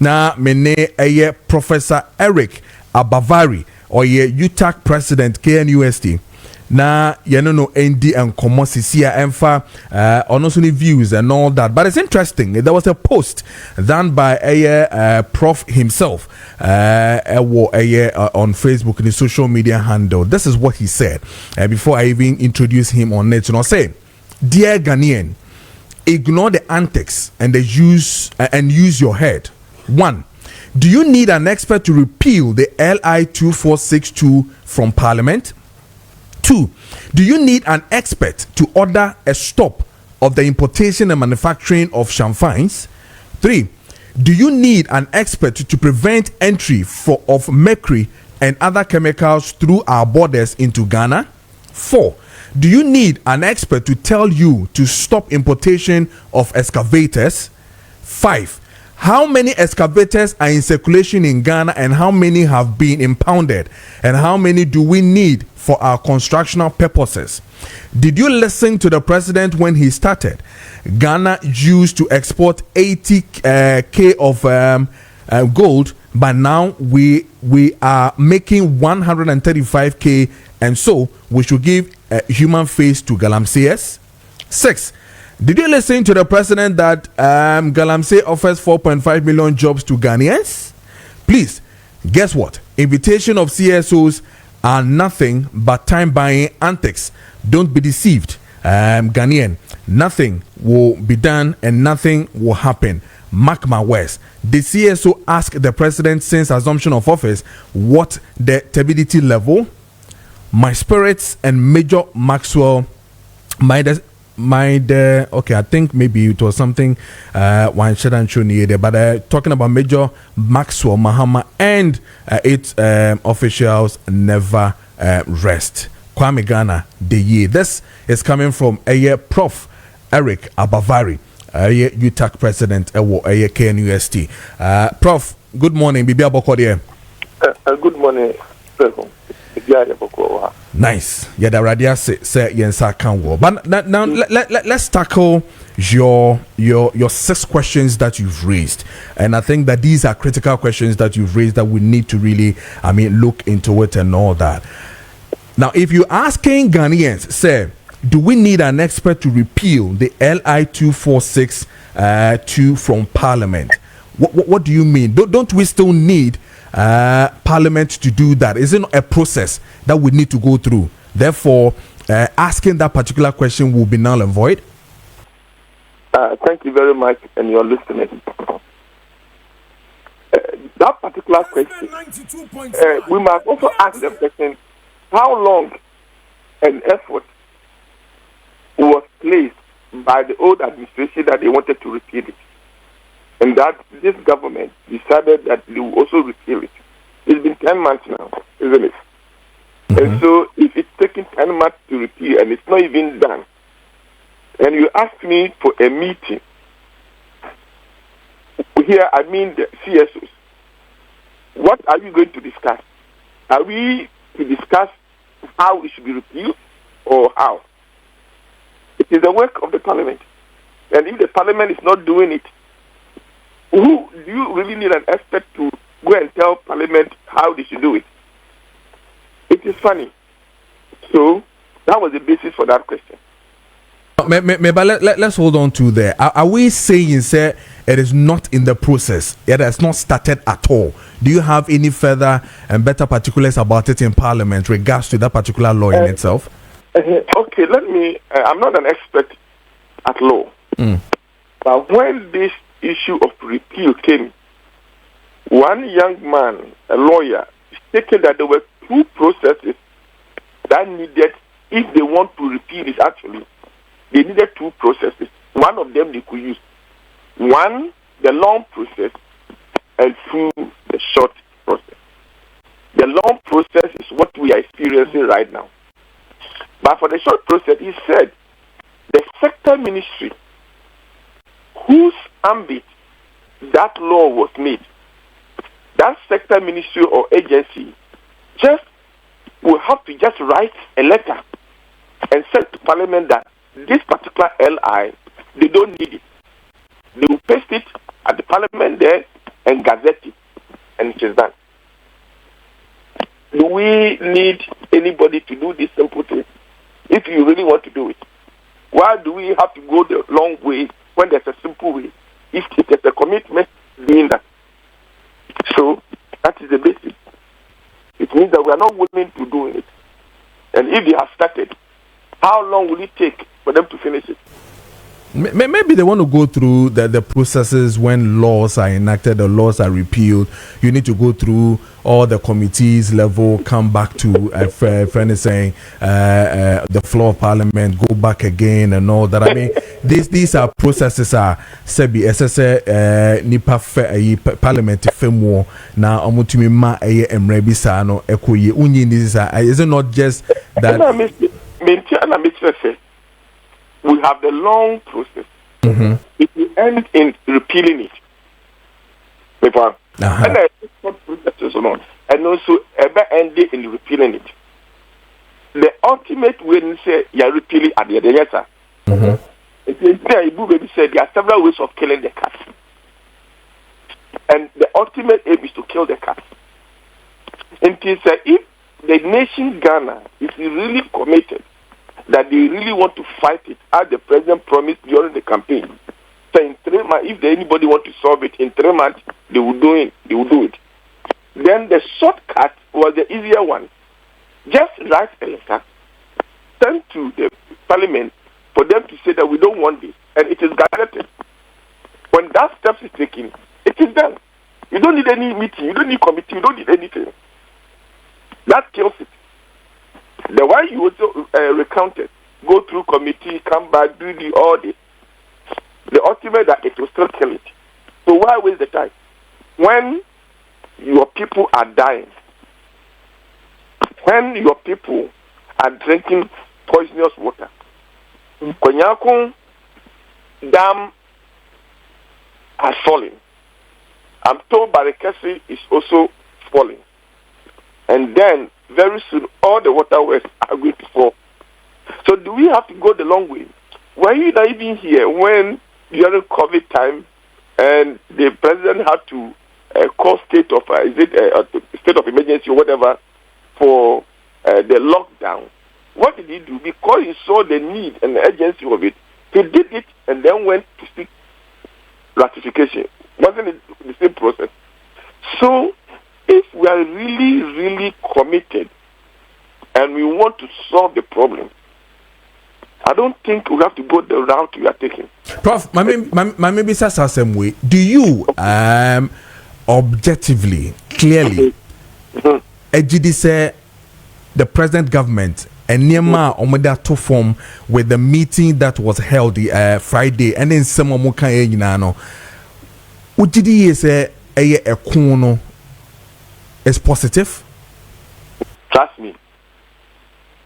Na mene eye Professor Eric Abavari or ye UTAG President KNUST. Na no ND and Komosisia Emfa also views and all that. But it's interesting. There was a post done by a prof himself on Facebook in his social media handle. This is what he said before I even introduce him on it. Say, dear Ghanaian, ignore the antics and use your head. 1. Do you need an expert to repeal the LI 2462 from Parliament? 2. Do you need an expert to order a stop of the importation and manufacturing of champagnes? 3. Do you need an expert to prevent entry of mercury and other chemicals through our borders into Ghana? 4. Do you need an expert to tell you to stop importation of excavators? 5. How many excavators are in circulation in Ghana and how many have been impounded? And how many do we need for our constructional purposes? Did you listen to the president when he started? Ghana used to export 80k of gold, but now we are making 135k, and so we should give a human face to Galamseyers. 6. Did you listen to the president that Galamsey offers 4.5 million jobs to Ghanaians? Please, guess what? Invitation of CSOs are nothing but time-buying antics. Don't be deceived. Ghanaian, nothing will be done and nothing will happen. Mark my words. The CSO asked the president since assumption of office what the turbidity level, my spirits and Major Maxwell, okay, I think maybe it was something one shouldn't show near there, but talking about Major Maxwell Mahama and its officials never rest. Kwame Ghana the year. This is coming from a Prof Eric Abavari, a UTAG President, a KNUST. Prof, good morning. Bibi Abokode. Good morning. Nice. Yeah, the radio say yensa can go. But now let's tackle your 6 questions that you've raised, and I think that these are critical questions that you've raised that we need to really, look into it and all that. Now, if you're asking Ghanaians, say, do we need an expert to repeal the LI 2462 from Parliament? What do you mean? Don't we still need Parliament to do that? Isn't it a process that we need to go through? Therefore, asking that particular question will be null and void. Thank you very much, and you're listening. That particular question, we must also ask the question: how long an effort was placed by the old administration that they wanted to repeal it? And that this government decided that they will also repeal it. It's been 10 months now, isn't it? Mm-hmm. And so if it's taking 10 months to repeal and it's not even done, and you ask me for a meeting, here I mean the CSOs, what are you going to discuss? Are we to discuss how it should be repealed or how? It is the work of the parliament. And if the parliament is not doing it, who do you really need an expert to go and tell Parliament how they should do it? It is funny. So that was the basis for that question. Let's hold on to there. Are we saying, sir, it is not in the process? It has not started at all. Do you have any further and better particulars about it in Parliament regards to that particular law in itself? Okay, I'm not an expert at law. But when this issue of repeal came, one young man, a lawyer, stated that there were 2 processes that needed, if they want to repeal it actually, they needed 2 processes. One of them they could use. 1, the long process, and 2, the short process. The long process is what we are experiencing right now. But for the short process, he said, the sector ministry whose ambit that law was made, that sector ministry or agency just will have to just write a letter and send to Parliament that this particular LI, they don't need it. They will paste it at the Parliament there and gazette it, and it is done. Do we need anybody to do this simple thing? If you really want to do it, why do we have to go the long way when there's a simple way? If it is a commitment, doing that. So that is the basis. It means that we are not willing to do it. And if they have started, how long will it take for them to finish it? Maybe they want to go through the processes when laws are enacted or laws are repealed. You need to go through all the committees level, come back to friend saying the floor of parliament, go back again and all that. I mean, these are processes are sebi SSA nipa parliament femo na omutumi ma eye emre sa no ekoye unyi this is it not just that we have the long process. If we end in repealing it, and also ever end in repealing it, the ultimate way to say you are repealing at the end, yes, sir. Ibu said there are several ways of killing the cat, and the ultimate aim is to kill the cat. And if the nation Ghana is really committed, that they really want to fight it, as the president promised during the campaign. So in 3 months, if anybody want to solve it, in 3 months, they will do it. Then the shortcut was the easier one. Just write a letter, send to the parliament for them to say that we don't want this, and it is gazetted. When that step is taken, it is done. You don't need any meeting, you don't need committee, you don't need anything. That kills it. The one you also recounted, go through committee, come back, do the audit. The ultimate that it will still kill it. So why waste the time? When your people are dying, when your people are drinking poisonous water, Konyakun Dam has fallen. I'm told Barikesi is also falling. And then very soon all the waterways are going to fall. So do we have to go the long way? Were you not even here when during COVID time and the president had to call state of state of emergency or whatever for the lockdown? What did he do? Because he saw the need and the urgency of it, he did it and then went to seek ratification. Wasn't it the same process? So if we are really, really committed and we want to solve the problem, I don't think we have to go the route we are taking. Prof, maybe that's the same way. Do you objectively, clearly, say the present government and Nema Omeda to form with the meeting that was held Friday and then some Moka Yinano? Ujidi say a kono is positive? Trust me.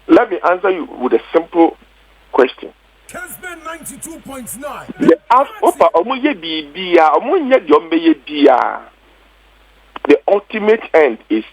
Let me answer you with a simple question. Kessben 92.9. The ultimate end is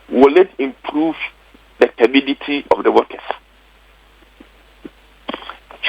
will it improve the stability of the waters?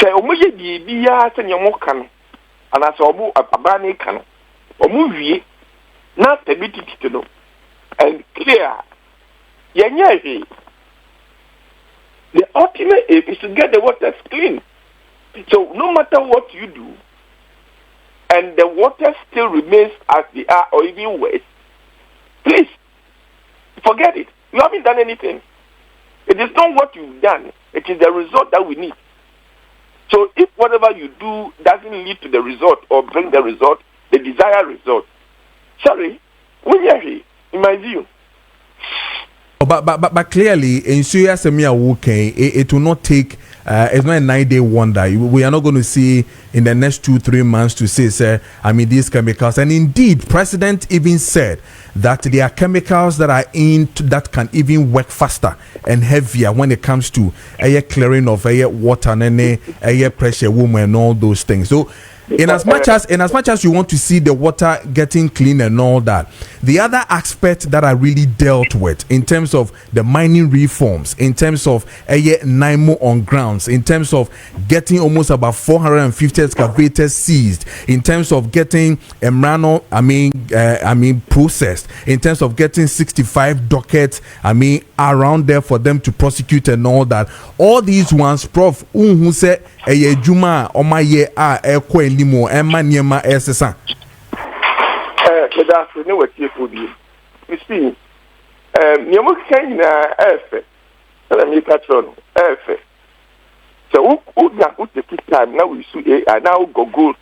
Say and as abani can not stability to know and clear. The ultimate aim is to get the waters clean. So no matter what you do, and the water still remains as they are or even worse, please forget it. You haven't done anything. It is not what you've done. It is the result that we need. So if whatever you do doesn't lead to the result or bring the result, the desired result, sorry, in my view. But clearly, in Syria, it will not take. It's not a 9-day wonder. We are not going to see in the next 2-3 months to say, these chemicals. And indeed, President even said that there are chemicals that are that can even work faster and heavier when it comes to air clearing of air water and air pressure, woman, and all those things. So in as much as you want to see the water getting clean and all that, the other aspect that I really dealt with in terms of the mining reforms, in terms of NIMO on grounds, in terms of getting almost about 450 excavators seized, in terms of getting Emrano, processed, in terms of getting 65 dockets, around there for them to prosecute and all that. All these ones, Prof, who said Juma or my year are limo Emma Niema SSA. That's no what you would be. You see, Niamu Kenya effect. Let me catch on effect. So, who take time now? We see now go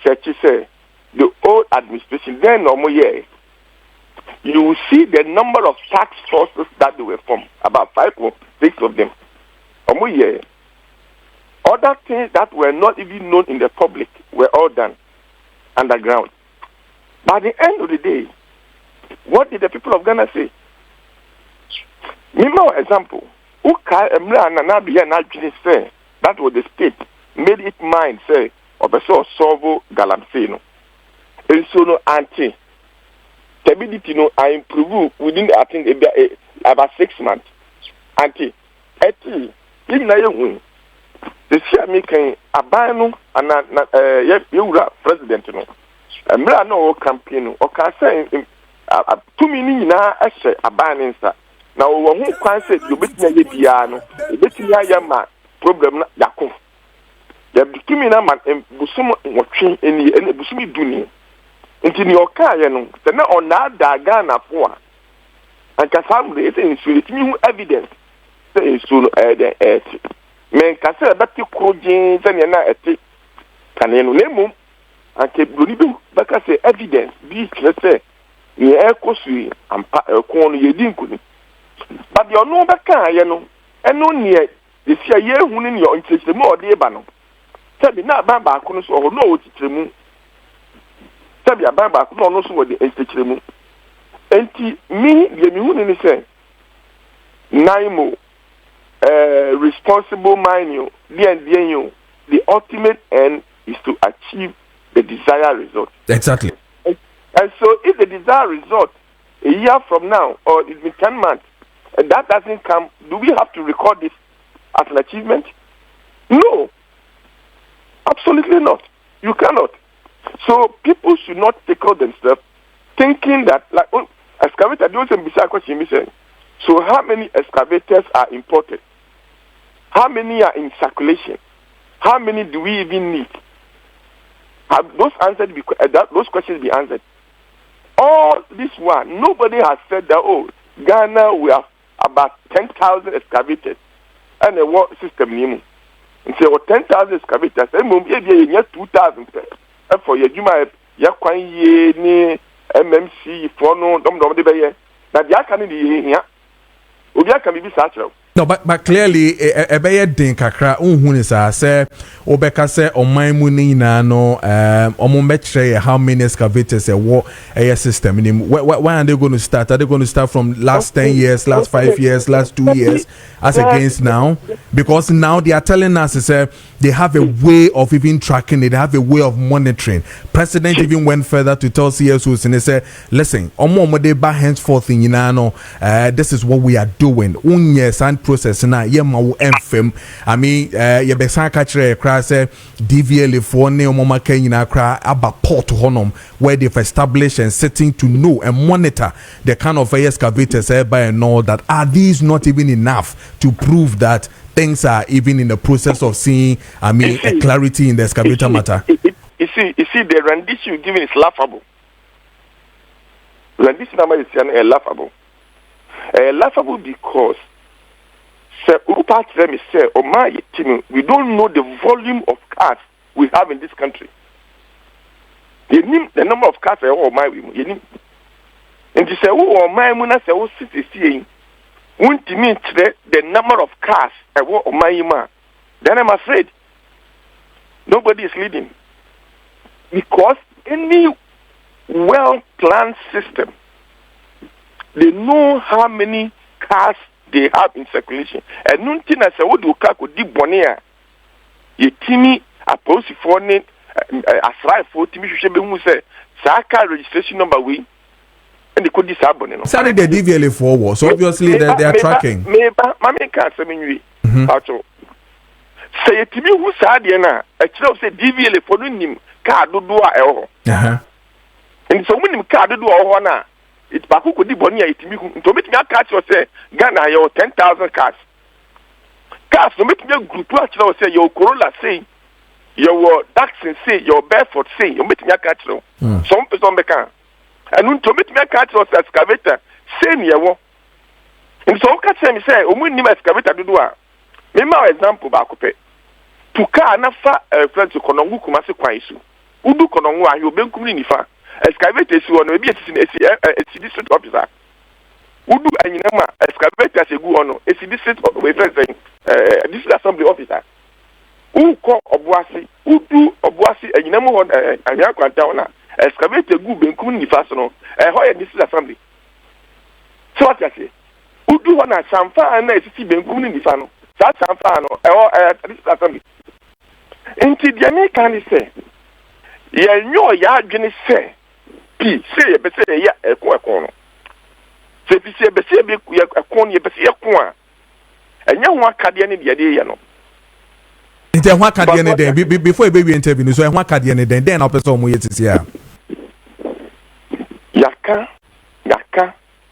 search say the old administration. Then no more year. You will see the number of tax forces that they were formed, about 5 or 6 of them. Year. Other things that were not even known in the public were all done underground. By the end of the day, what did the people of Ghana say? Mimo example, that was the state made it mind say, or the so solve Galamsey. And so no anti. Stability no, I improve within I think about 6 months. Anti, even I win. The share making a bano and you president no. A man no campaign or can say 2 million now as a ban sir. Now who can say you bet me piano, you bet me a problem yakun. The criminal man and Busum watching any Busumi Duni. Into your car, you know, the not on that Ghana for. And Cassandra is in evidence. Say soon the earth. Men Cassa Batti Crojins and Yana at can you name and keep Bunibu Bacassa evidence. Be let's say, the air cosui and corner you didn't. But you're no back, you know, and no near the year winning your interest more dear Bano. Tell me not Bamba couldn't or no it's remove. Sabia Baba could not know what the institution. And me, the Muni say, Naimo, responsible mining, the ultimate end is to achieve the desired result. Exactly. And so, if the desired result a year from now or in 10 months, and that doesn't come, do we have to record this as an achievement? No, absolutely not. You cannot. So people should not take out themselves thinking that like excavator don't say beside question me saying. So how many excavators are imported? How many are in circulation? How many do we even need? Have those answered those questions be answered? All this one, nobody has said that Ghana we have about 10,000 excavators and a war system and so 10,000 excavators and 2,000 for your Juma, Yakwan ni MMC for no dom de baye. That Yakan here. Ubia can be satchel. No, but clearly, a bayer din kakra, unhunisa say, Obeka say, on my money no, metre how many excavators a war a system in him. Why are they going to start? Are they going to start from last 10 years, last 5 years, last 2 years, as against now? Because now they are telling us, they have a way of even tracking it, they have a way of monitoring. President even went further to tell CSOs and they said, listen, henceforth in this is what we are doing. And process na yema wo emfem ye besan ka kire kra say DVL for ne omoma kan nyina kra aba port honom where they've established and sitting to know and monitor the kind of excavators by and all that. Are these not even enough to prove that things are even in the process of seeing a clarity in the excavator matter? You see the rendition you're giving is laughable. Rendition number is laughable. Laughable because we don't know the volume of cars we have in this country. The number of cars are my and to say, my muna say, won't mean the number of cars my then I'm afraid nobody is leading. Because any well-planned system, they know how many cars they have in circulation. And nothing as a would do kako di bonia. Ye tini a posy for asrai for timi hwehwe be hu say sa car registration number we and they could disable no sorry the DVLA for so obviously they are tracking meba mama ka se menwi acho say timi hu sa de na a kire say DVLA for no nim car dodo a eho and so when nim car dodo ho na it ba ko di boni a timi hu to metimi aka kire say Ghana yo 10,000 cars no metimi group a kire say yo Corolla say your Daxon say your Bedford say you metimi aka kire some person be kan and to meet me catch us excavator same year and so catch me say omu ni excavator do a me ma example ba ko pe puka na fa friend to konongu kuma se kwan su udu konongu a yo benkum ni nifa excavator si wono ebi esi district officer udu anyina ma excavator se gu ono esi district we friend district assembly officer uko obuasi udu obuasi anyina mo anya kwanta ona excavator gu benkum ni faso no hoye district assembly so what you say udu ho na samfa na esisi benkum ni fa no sa samfa no district assembly enti dia me kan say ye nyo ya adwene say pi say ye be say ya ekon no se pi say be say be ekon ye be say ekon a enya ho akade ne dia de ye no enti ho akade ne den before e be we interview so ho akade ne den na person mo ye tisi a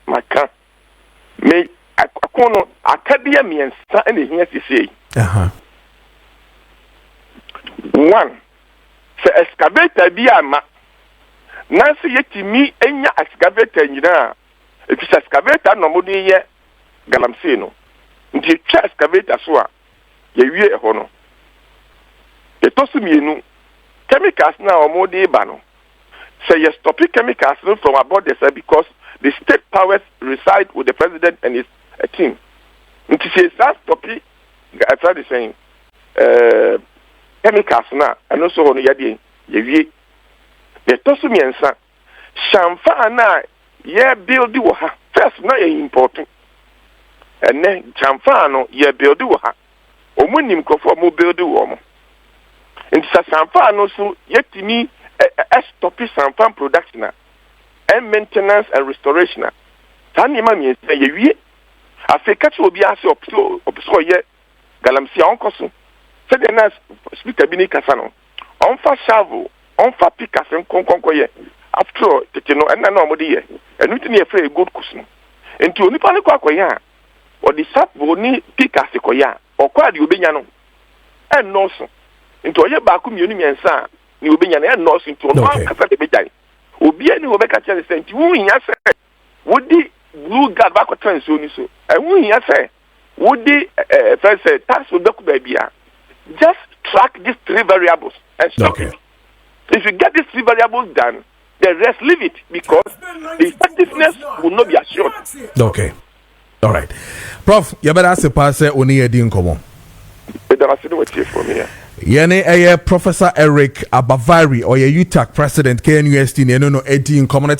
maka me akono akadea miensa ene hia sisi one se excavator bi ama na se yetimi enya excavator nyina if excavator no modi ye Galamsey no nti twa excavator so a ye wie ho no etosu mienu chemicals na omodi ba no say yes, stopping chemicals from aboard the side because the state powers reside with the president and his team. It is that stopping. I tried saying chemicals now, and also on the yadi. The tosumiensa shamfa na ye build waha first na important, and then shamfa no ye build waha. Omunim kofo mo build womo. And shamfa no so yetimi. Stopping some farm production and maintenance and restoration. Tani mami say ye Africa will be asked up so ye Galamsey onkoso. Say the nurse speaker bini kasano. On fa shovel, on fa pikas and konkonkoye. After all, you know, and no more ye. And we need a good cushion. And to Nipani Kwakoya or the sap will need pikas koya or quad you benyano. And no so. Into a bakum uni and sa. Ni obinya na no into no kasa de bejai obi ani wo beka chance sent wu nya se wodi blue guard ba ko trans oni so wu nya se wodi first tax wo beku ba bia just track these three variables and stop it. If you get these three variables done, the rest leave it because the effectiveness will not be assured. Okay, all right, Prof, you better ask the pastor oni edi nkomo Yene Professor Eric Abavari or UTAG President KNUS no edi nkomo